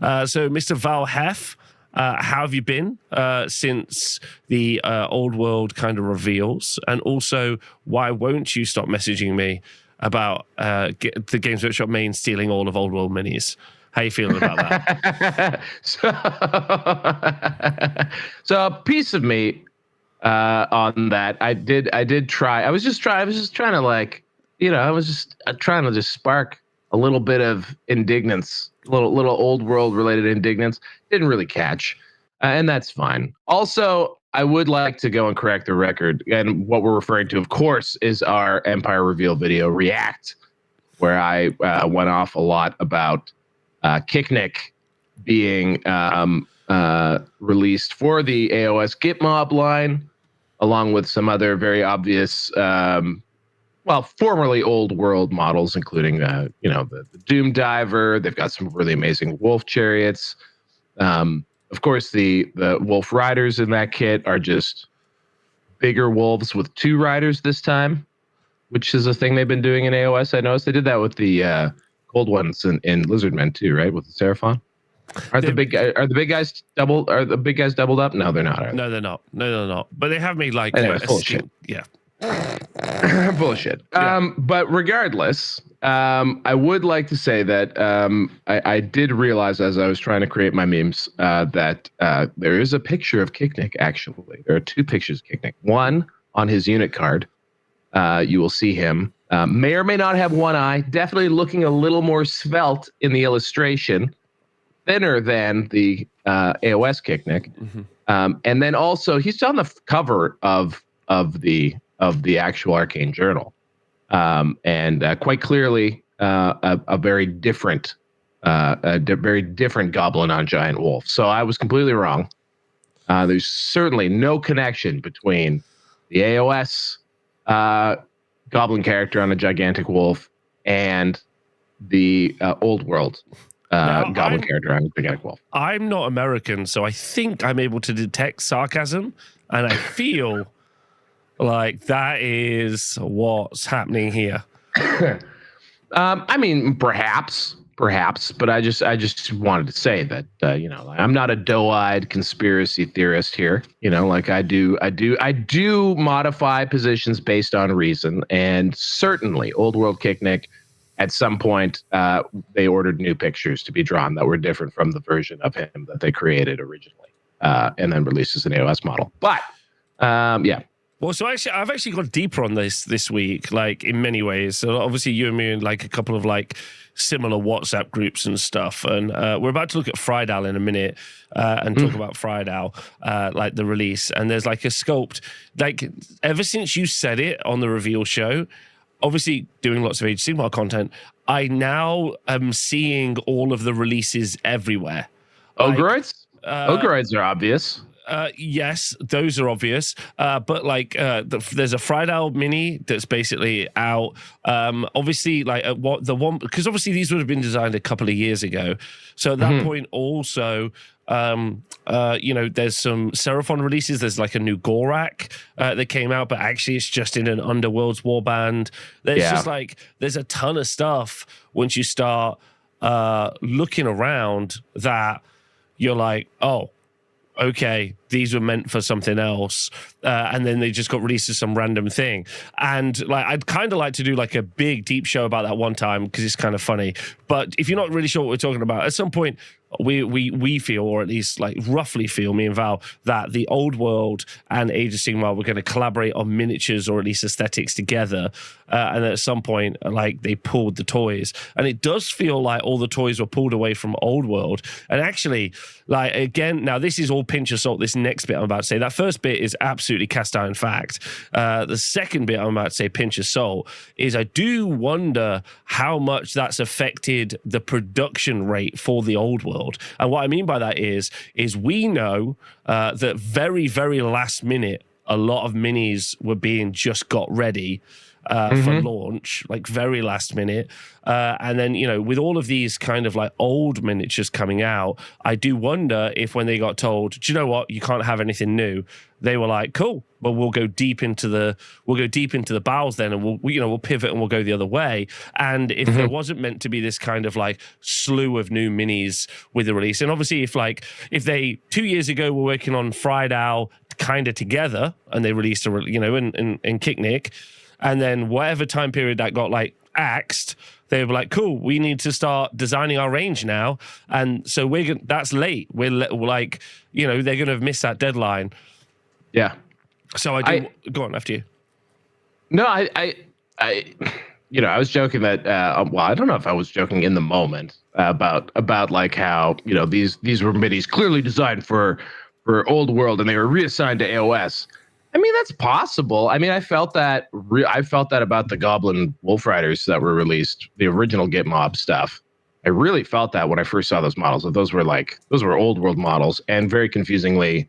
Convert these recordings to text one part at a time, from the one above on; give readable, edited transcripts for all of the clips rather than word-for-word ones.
So, Mr. Val Hef, how have you been since the Old World kind of reveals? And also, why won't you stop messaging me about the Games Workshop main stealing all of Old World minis? How you feeling about that? So a piece of me on that. I did try. I was just trying to like, I was just trying to just spark a little bit of indignance, little Old World related indignance. Didn't really catch, and that's fine. Also, I would like to go and correct the record. And what we're referring to, of course, is our Empire reveal video react, where I went off a lot about Kicknick being released for the AOS Gitmob line, along with some other very obvious, formerly Old World models, including the Doom Diver. They've got some really amazing wolf chariots. Of course, the wolf riders in that kit are just bigger wolves with 2 riders this time, which is a thing they've been doing in AOS. I noticed they did that with the Cold ones in Lizardmen too, right? With the Seraphon. Are the big guys doubled up? No, they're not. No, they're not. But they have made like anyway, bullshit. Yeah. Bullshit. But regardless, I would like to say that I did realize as I was trying to create my memes that there is a picture of Kicknick. Actually, there are 2 pictures of Kicknick. One on his unit card. You will see him. May or may not have one eye. Definitely looking a little more svelte in the illustration, thinner than the AOS Kicknick. Mm-hmm. And then also he's on the cover of the actual Arcane Journal, and quite clearly a very different goblin on giant wolf. So I was completely wrong. There's certainly no connection between the AOS goblin character on a gigantic wolf and the Old World goblin character on a gigantic wolf. I'm not American, so I think I'm able to detect sarcasm, and I feel like that is what's happening here. I mean, perhaps, but I just wanted to say that I'm not a doe-eyed conspiracy theorist here. Like I do modify positions based on reason, and certainly Old World Kicknick, at some point, they ordered new pictures to be drawn that were different from the version of him that they created originally, and then released as an AOS model. But yeah. Well, so I've actually gone deeper on this week, like in many ways. So obviously you and me in like a couple of like similar WhatsApp groups and stuff. And we're about to look at Friedal in a minute and talk about Friedal, like the release. And there's like a sculpt, like ever since you said it on the reveal show, obviously doing lots of Age of Sigmar content, I now am seeing all of the releases everywhere. Ogreids? Ogreids are obvious. Yes, those are obvious. But like, there's a Friedal mini that's basically out. Obviously, like what the one, because obviously these would have been designed a couple of years ago. So at that point, also, there's some Seraphon releases. There's like a new Gorak that came out, but actually it's just in an Underworld's warband. There's just like there's a ton of stuff once you start looking around that you're like, oh, okay, these were meant for something else, and then they just got released as some random thing. And like, I'd kind of like to do like a big deep show about that one time because it's kind of funny. But if you're not really sure what we're talking about, at some point we feel, or at least like roughly feel, me and Val, that the Old World and Age of Sigmar were going to collaborate on miniatures or at least aesthetics together. And at some point, like they pulled the toys, and it does feel like all the toys were pulled away from Old World. And actually, like again, now this is all pinch of salt. This next bit I'm about to say, that first bit is absolutely cast iron fact. The second bit I'm about to say, pinch of salt, is I do wonder how much that's affected the production rate for the Old World. And what I mean by that is we know that very, very last minute, a lot of minis were being just got ready. for launch, like very last minute. And then, with all of these kind of like old miniatures coming out, I do wonder if when they got told, do you know what, you can't have anything new, they were like, cool, but we'll go deep into the bowels then, and we'll pivot and we'll go the other way. And if there wasn't meant to be this kind of like slew of new minis with the release, and obviously if they 2 years ago were working on Fried Owl kind of together, and they released in Kicknick, and then whatever time period that got like axed, they were like, cool, we need to start designing our range now. And so that's late. We're like, they're going to have missed that deadline. Yeah. So I go on after you. No, I was joking that, I don't know if I was joking in the moment about like how, these were minis clearly designed for Old World and they were reassigned to AOS. I mean, that's possible. I mean, I felt that about the Goblin Wolf Riders that were released, the original Git Mob stuff. I really felt that when I first saw those models, that those were Old World models, and very confusingly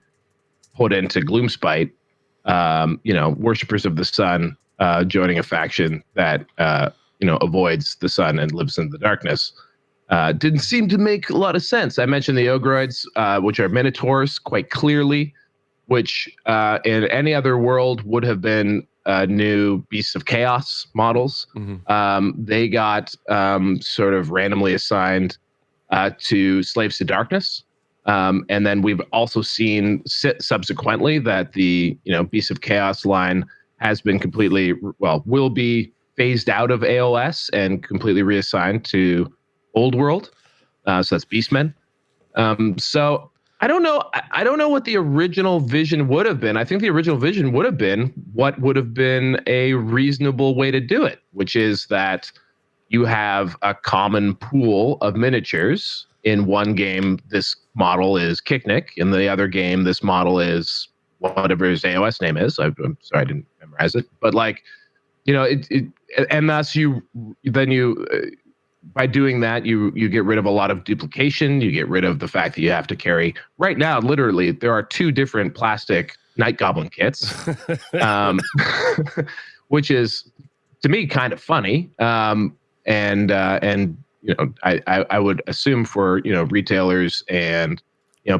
put into Gloomspite, worshippers of the sun, joining a faction that avoids the sun and lives in the darkness. Didn't seem to make a lot of sense. I mentioned the Ogroids, which are Minotaurs, quite clearly, which in any other world would have been new Beasts of Chaos models. They got sort of randomly assigned to Slaves to Darkness. And then we've also seen subsequently that the Beasts of Chaos line has been will be phased out of AOS and completely reassigned to Old World. So that's Beastmen. So I don't know. I don't know what the original vision would have been. I think the original vision would have been what would have been a reasonable way to do it, which is that you have a common pool of miniatures. In one game, this model is Kicknick. In the other game, this model is whatever his AOS name is. I'm sorry, I didn't memorize it. But and thus by doing that, you get rid of a lot of duplication. You get rid of the fact that you have to carry. Right now, literally, there are 2 different plastic Night Goblin kits, which is to me kind of funny. I would assume for retailers and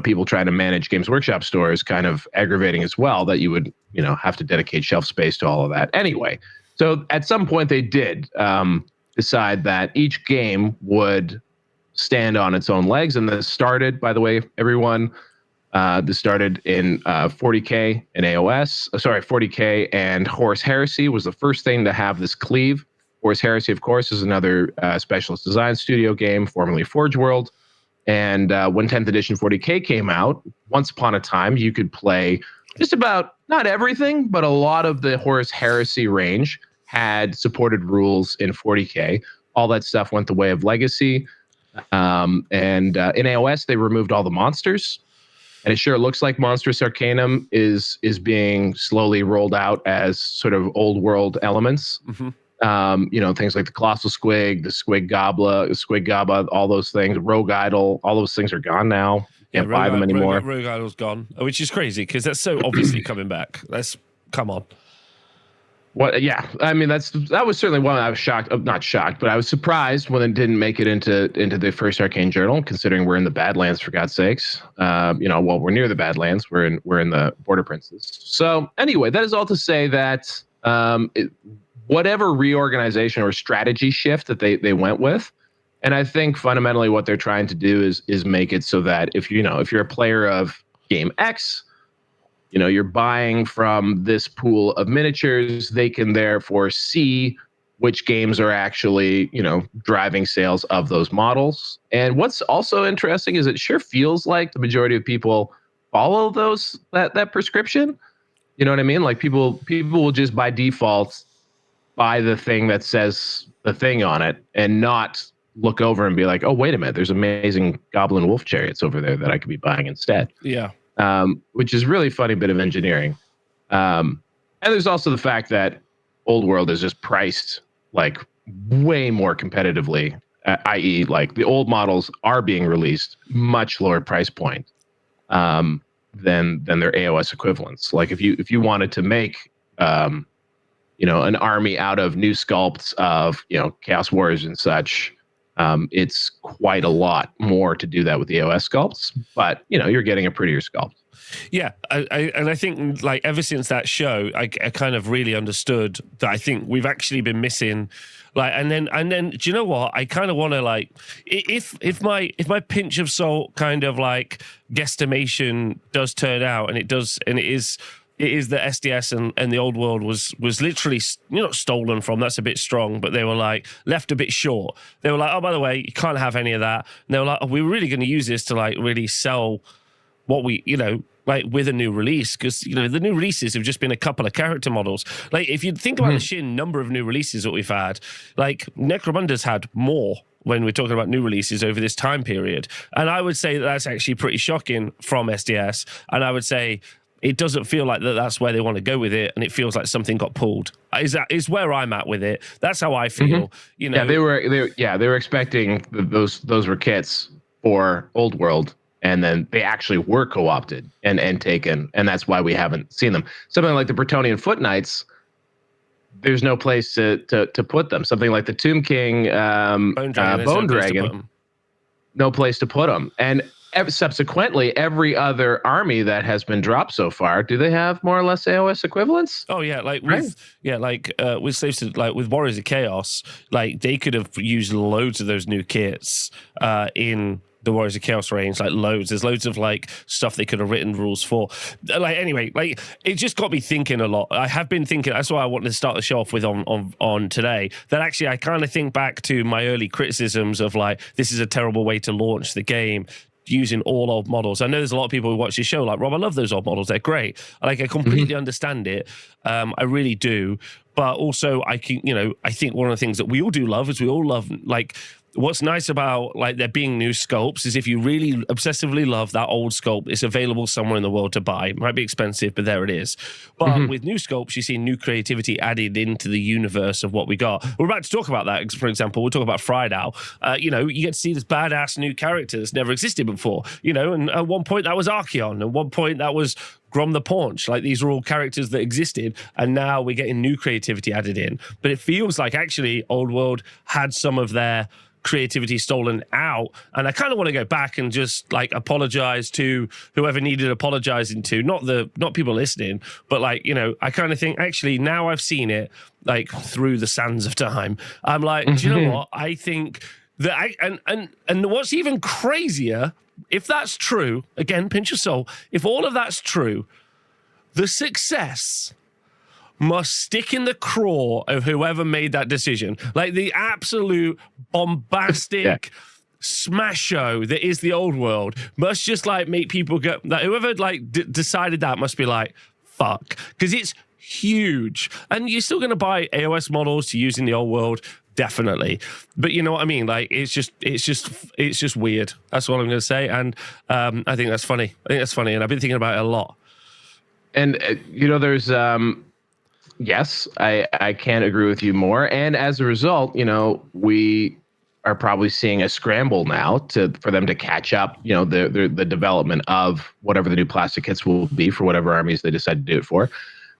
people trying to manage Games Workshop stores, kind of aggravating as well that you would have to dedicate shelf space to all of that. Anyway, so at some point they did decide that each game would stand on its own legs, and this started, by the way, everyone. This started in 40K and AOS. 40K and Horus Heresy was the first thing to have this cleave. Horus Heresy, of course, is another Specialist Design Studio game, formerly Forge World. And when 10th edition 40K came out, once upon a time, you could play just about, not everything, but a lot of the Horus Heresy range had supported rules in 40K. All that stuff went the way of Legacy. And in AOS, they removed all the monsters. And it sure looks like Monstrous Arcanum is being slowly rolled out as sort of old world elements. Things like the Colossal Squig, the Squig Gobba, all those things, Rogue Idol, all those things are gone now. Can't buy them anymore. Rogue Idol's gone, which is crazy because that's so obviously coming back. Come on. What? Yeah, I mean that was certainly one I was shocked. Not shocked, but I was surprised when it didn't make it into the first Arcane Journal, considering we're in the Badlands, for God's sakes. We're near the Badlands. We're in the Border Princes. So anyway, that is all to say that whatever reorganization or strategy shift that they went with, and I think fundamentally what they're trying to do is make it so that if you're a player of game X, you're buying from this pool of miniatures, they can therefore see which games are actually, driving sales of those models. And what's also interesting is it sure feels like the majority of people follow that prescription. You know what I mean? Like people will just by default buy the thing that says the thing on it and not look over and be like, oh, wait a minute, there's amazing Goblin Wolf Chariots over there that I could be buying instead. Yeah. Which is really funny bit of engineering. And there's also the fact that Old World is just priced like way more competitively, i.e. like the old models are being released much lower price point than their AOS equivalents. Like if you wanted to make an army out of new sculpts of Chaos Warriors and such. It's quite a lot more to do that with the AOS sculpts, but you're getting a prettier sculpt. Yeah, I think like ever since that show, I kind of really understood that I think we've actually been missing, like, and then do you know what? I kind of want to like, if my pinch of salt kind of like guesstimation does turn out, and it is the SDS and the old world was literally not stolen from. That's a bit strong, but they were like left a bit short. They were like, oh, by the way, you can't have any of that. And they were like, oh, we're really going to use this to like really sell what we like with a new release, because the new releases have just been a couple of character models. Like if you think about the sheer number of new releases that we've had, like Necromunda's had more when we're talking about new releases over this time period, and I would say that's actually pretty shocking from SDS. And I would say it doesn't feel like that's where they want to go with it, and it feels like something got pulled. Is where I'm at with it. That's how I feel. Yeah, they were expecting those were kits for Old World, and then they actually were co-opted and taken, and that's why we haven't seen them. Something like the Bretonnian Foot Knights, there's no place to put them. Something like the Tomb King Bone Dragon, no place to put them. And subsequently, every other army that has been dropped so far, do they have more or less AOS equivalents? Oh yeah, like with Slaves to, like with Warriors of Chaos, like they could have used loads of those new kits in the Warriors of Chaos range, like loads. There's loads of like stuff they could have written rules for. Like anyway, like it just got me thinking a lot. I have been thinking. That's why I wanted to start the show off with on today. That actually I kind of think back to my early criticisms of like this is a terrible way to launch the game, using all old models. I know there's a lot of people who watch this show like, Rob, I love those old models. They're great. Like I completely understand it. I really do. But also I think one of the things that we all do love is we all love like what's nice about like there being new sculpts is if you really obsessively love that old sculpt, it's available somewhere in the world to buy. It might be expensive, but there it is. But with new sculpts, you see new creativity added into the universe of what we got. We're about to talk about that. For example, we'll talk about Friedal. You get to see this badass new character that's never existed before. And at one point that was Archeon. At one point that was Grom the Paunch. Like these are all characters that existed, and now we're getting new creativity added in. But it feels like actually Old World had some of their creativity stolen out, and I kind of want to go back and just like apologize to whoever needed apologizing to, not people listening, but like I kind of think actually now I've seen it like through the sands of time, I'm like, do you know what, I think that and what's even crazier, if that's true, again, pinch of salt, if all of that's true, the success must stick in the craw of whoever made that decision. Like the absolute bombastic smash show that is the Old World must just like make people go, like whoever like decided that must be like, fuck, because it's huge. And you're still going to buy AOS models to use in the Old World, definitely. But you know what I mean? Like it's just weird. That's all I'm going to say. And I think that's funny. And I've been thinking about it a lot. And there's yes, I can't agree with you more. And as a result, we are probably seeing a scramble now for them to catch up, the development of whatever the new plastic kits will be for whatever armies they decide to do it for.